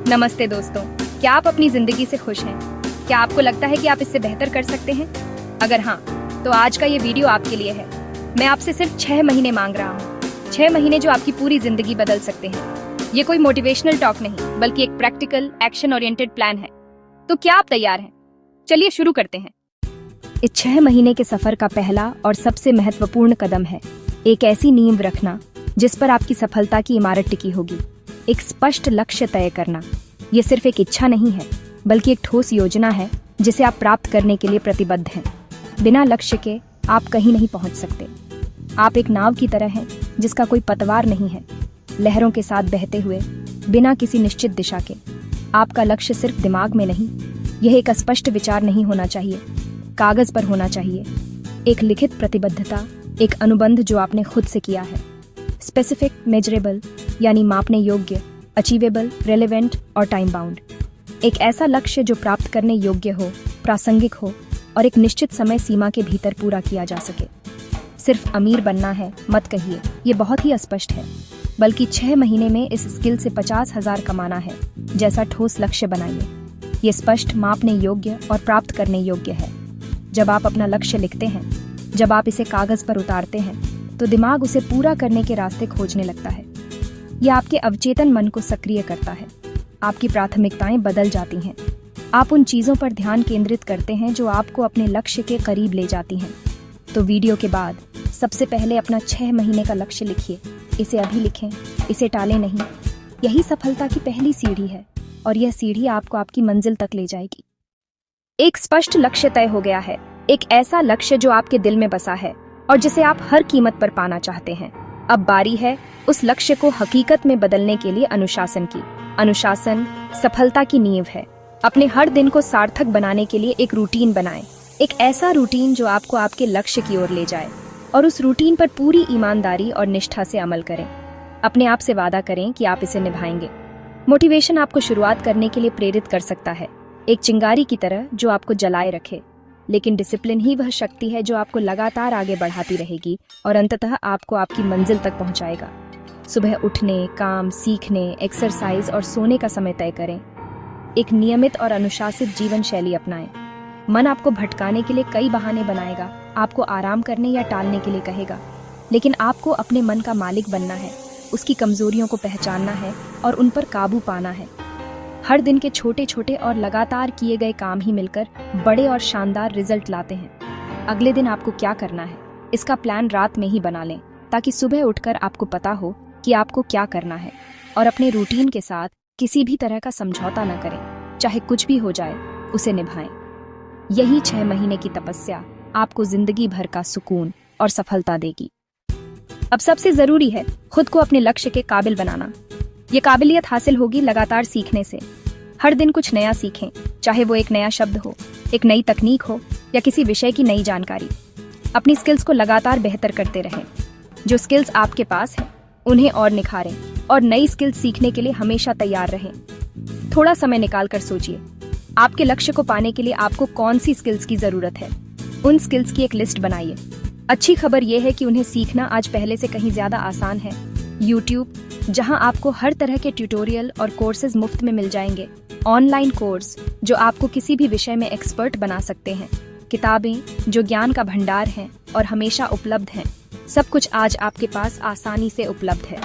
नमस्ते दोस्तों, क्या आप अपनी जिंदगी से खुश हैं? क्या आपको लगता है कि आप इससे बेहतर कर सकते हैं? अगर हाँ, तो आज का ये वीडियो आपके लिए है। मैं आपसे सिर्फ 6 महीने मांग रहा हूँ। 6 महीने जो आपकी पूरी जिंदगी बदल सकते हैं। ये कोई मोटिवेशनल टॉक नहीं, बल्कि एक प्रैक्टिकल, एक्शन ओरिएंटेड प्लान है। तो क्या आप तैयार हैं? चलिए शुरू करते हैं। इस 6 महीने के सफर का पहला और सबसे महत्वपूर्ण कदम है एक ऐसी नींव रखना जिस पर आपकी सफलता की इमारत टिकी होगी। एक स्पष्ट लक्ष्य तय करना। ये सिर्फ एक इच्छा नहीं है, बल्कि एक ठोस योजना है जिसे आप प्राप्त करने के लिए प्रतिबद्ध हैं। बिना लक्ष्य के आप कहीं नहीं पहुंच सकते। आप एक नाव की तरह हैं जिसका कोई पतवार नहीं है, लहरों के साथ बहते हुए बिना किसी निश्चित दिशा के। आपका लक्ष्य सिर्फ दिमाग में नहीं, यह एक स्पष्ट विचार नहीं होना चाहिए, कागज पर होना चाहिए। एक लिखित प्रतिबद्धता, एक अनुबंध जो आपने खुद से किया है। स्पेसिफिक, मेजरेबल यानी मापने योग्य, अचीवेबल, रेलेवेंट और टाइम बाउंड। एक ऐसा लक्ष्य जो प्राप्त करने योग्य हो, प्रासंगिक हो और एक निश्चित समय सीमा के भीतर पूरा किया जा सके। सिर्फ अमीर बनना है मत कहिए, ये बहुत ही अस्पष्ट है। बल्कि 6 महीने में इस स्किल से 50,000 कमाना है जैसा ठोस लक्ष्य बनाइए। ये स्पष्ट, मापने योग्य और प्राप्त करने योग्य है। जब आप अपना लक्ष्य लिखते हैं, जब आप इसे कागज पर उतारते हैं, तो दिमाग उसे पूरा करने के रास्ते खोजने लगता है। यह आपके अवचेतन मन को सक्रिय करता है। आपकी प्राथमिकताएं बदल जाती हैं। आप उन चीजों पर ध्यान केंद्रित करते हैं जो आपको अपने लक्ष्य के करीब ले जाती हैं। तो वीडियो के बाद सबसे पहले अपना 6 महीने का लक्ष्य लिखिए। इसे अभी लिखें, इसे टालें नहीं। यही सफलता की पहली सीढ़ी है और यह सीढ़ी आपको आपकी मंजिल तक ले जाएगी। एक स्पष्ट लक्ष्य तय हो गया है, एक ऐसा लक्ष्य जो आपके दिल में बसा है और जिसे आप हर कीमत पर पाना चाहते हैं। अब बारी है उस लक्ष्य को हकीकत में बदलने के लिए अनुशासन की। अनुशासन सफलता की नींव है। अपने हर दिन को सार्थक बनाने के लिए एक रूटीन बनाएं। एक ऐसा रूटीन जो आपको आपके लक्ष्य की ओर ले जाए, और उस रूटीन पर पूरी ईमानदारी और निष्ठा से अमल करें। अपने आप से वादा करें कि आप इसे निभाएंगे। मोटिवेशन आपको शुरुआत करने के लिए प्रेरित कर सकता है, एक चिंगारी की तरह जो आपको जलाए रखे। लेकिन डिसिप्लिन ही वह शक्ति है जो आपको लगातार आगे बढ़ाती रहेगी और अंततः आपको आपकी मंजिल तक पहुंचाएगा। सुबह उठने, काम, सीखने, एक्सरसाइज और सोने का समय तय करें। एक नियमित और अनुशासित जीवन शैली अपनाएं। मन आपको भटकाने के लिए कई बहाने बनाएगा, आपको आराम करने या टालने के लिए कहेगा, लेकिन आपको अपने मन का मालिक बनना है, उसकी कमजोरियों को पहचानना है और उन पर काबू पाना है। हर दिन के छोटे छोटे और लगातार किए गए काम ही मिलकर बड़े और शानदार रिजल्ट लाते हैं। अगले दिन आपको क्या करना है, इसका प्लान रात में ही बना लें, ताकि सुबह उठकर आपको पता हो कि आपको क्या करना है। और अपने रूटीन के साथ किसी भी तरह का समझौता न करें। चाहे कुछ भी हो जाए, उसे निभाएं। यही 6 महीने की तपस्या आपको जिंदगी भर का सुकून और सफलता देगी। अब सबसे जरूरी है खुद को अपने लक्ष्य के काबिल बनाना। ये काबिलियत हासिल होगी लगातार सीखने से। हर दिन कुछ नया सीखें, चाहे वो एक नया शब्द हो, एक नई तकनीक हो या किसी विषय की नई जानकारी। अपनी स्किल्स को लगातार बेहतर करते रहें। जो स्किल्स आपके पास हैं, उन्हें और निखारें और नई स्किल्स सीखने के लिए हमेशा तैयार रहें। थोड़ा समय निकालकर सोचिए, आपके लक्ष्य को पाने के लिए आपको कौन सी स्किल्स की जरूरत है। उन स्किल्स की एक लिस्ट बनाइए। अच्छी खबर यह है कि उन्हें सीखना आज पहले से कहीं ज्यादा आसान है। यूट्यूब, जहां आपको हर तरह के ट्यूटोरियल और कोर्सेज मुफ्त में मिल जाएंगे। ऑनलाइन कोर्स जो आपको किसी भी विषय में एक्सपर्ट बना सकते हैं। किताबें जो ज्ञान का भंडार हैं और हमेशा उपलब्ध हैं। सब कुछ आज आपके पास आसानी से उपलब्ध है।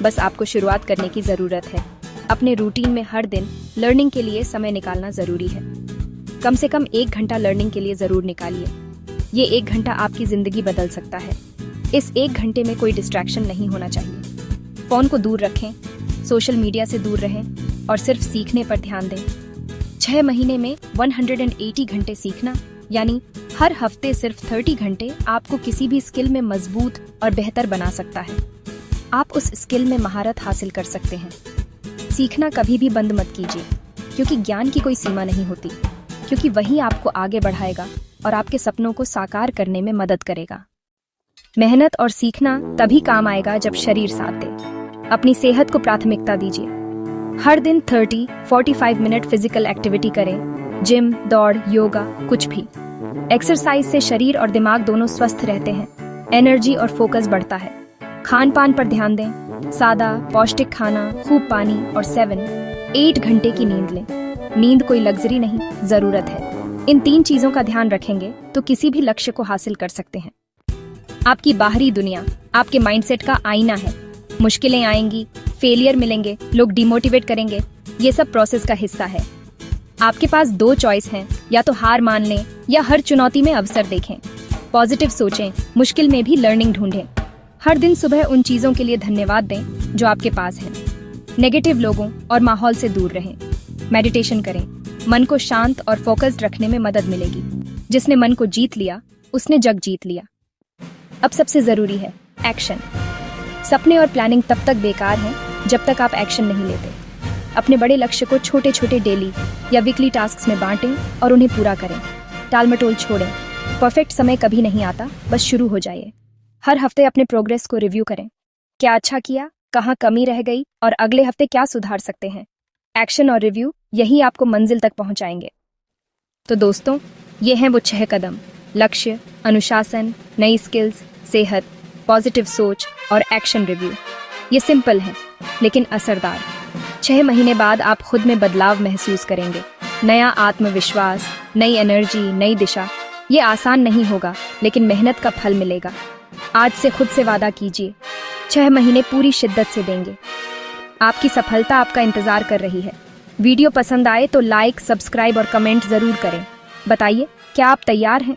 बस आपको शुरुआत करने की जरूरत है। अपने रूटीन में हर दिन लर्निंग के लिए समय निकालना जरूरी है। कम से कम 1 घंटा लर्निंग के लिए जरूर निकालिए। ये 1 घंटा आपकी जिंदगी बदल सकता है। इस 1 घंटे में कोई डिस्ट्रैक्शन नहीं होना चाहिए। फोन को दूर रखें, सोशल मीडिया से दूर रहें और सिर्फ सीखने पर ध्यान दें। 6 महीने में 180 घंटे सीखना, यानी हर हफ्ते सिर्फ 30 घंटे आपको किसी भी स्किल में मजबूत और बेहतर बना सकता है। आप उस स्किल में महारत हासिल कर सकते हैं। सीखना कभी भी बंद मत कीजिए, क्योंकि ज्ञान की कोई सीमा नहीं होती, क्योंकि वही आपको आगे बढ़ाएगा और आपके सपनों को साकार करने में मदद करेगा। मेहनत और सीखना तभी काम आएगा जब शरीर साथ दे। अपनी सेहत को प्राथमिकता दीजिए। हर दिन 30-45 मिनट फिजिकल एक्टिविटी करें, जिम, दौड़, योगा, कुछ भी। एक्सरसाइज से शरीर और दिमाग दोनों स्वस्थ रहते हैं, एनर्जी और फोकस बढ़ता है। खान पान पर ध्यान दें, सादा पौष्टिक खाना, खूब पानी और 7 8 घंटे की नींद लें। नींद कोई लग्जरी नहीं, जरूरत है। इन 3 चीजों का ध्यान रखेंगे तो किसी भी लक्ष्य को हासिल कर सकते हैं। आपकी बाहरी दुनिया आपके माइंडसेट का आईना है। मुश्किलें आएंगी, फेलियर मिलेंगे, लोग डिमोटिवेट करेंगे, ये सब प्रोसेस का हिस्सा है। आपके पास 2 चॉइस हैं, या तो हार मान लें या हर चुनौती में अवसर देखें। पॉजिटिव सोचें, मुश्किल में भी लर्निंग ढूंढें। हर दिन सुबह उन चीजों के लिए धन्यवाद दें जो आपके पास हैं। नेगेटिव लोगों और माहौल से दूर रहें। मेडिटेशन करें, मन को शांत और फोकस्ड रखने में मदद मिलेगी। जिसने मन को जीत लिया उसने जग जीत लिया। अब सबसे जरूरी है एक्शन। सपने और प्लानिंग तब तक बेकार हैं जब तक आप एक्शन नहीं लेते। अपने बड़े लक्ष्य को छोटे छोटे डेली या वीकली टास्क्स में बांटें और उन्हें पूरा करें। टालमटोल छोड़ें। परफेक्ट समय कभी नहीं आता, बस शुरू हो जाइए। हर हफ्ते अपने प्रोग्रेस को रिव्यू करें। क्या अच्छा किया, कहाँ कमी रह गई और अगले हफ्ते क्या सुधार सकते हैं। एक्शन और रिव्यू यही आपको मंजिल तक पहुंचाएंगे। तो दोस्तों, ये हैं वो 6 कदम। लक्ष्य, अनुशासन, नई स्किल्स, सेहत, पॉजिटिव सोच और एक्शन रिव्यू। ये सिंपल है लेकिन असरदार। 6 महीने बाद आप खुद में बदलाव महसूस करेंगे। नया आत्मविश्वास, नई एनर्जी, नई दिशा। ये आसान नहीं होगा लेकिन मेहनत का फल मिलेगा। आज से खुद से वादा कीजिए, 6 महीने पूरी शिद्दत से देंगे। आपकी सफलता आपका इंतजार कर रही है। वीडियो पसंद आए तो लाइक, सब्सक्राइब और कमेंट जरूर करें। बताइए, क्या आप तैयार हैं?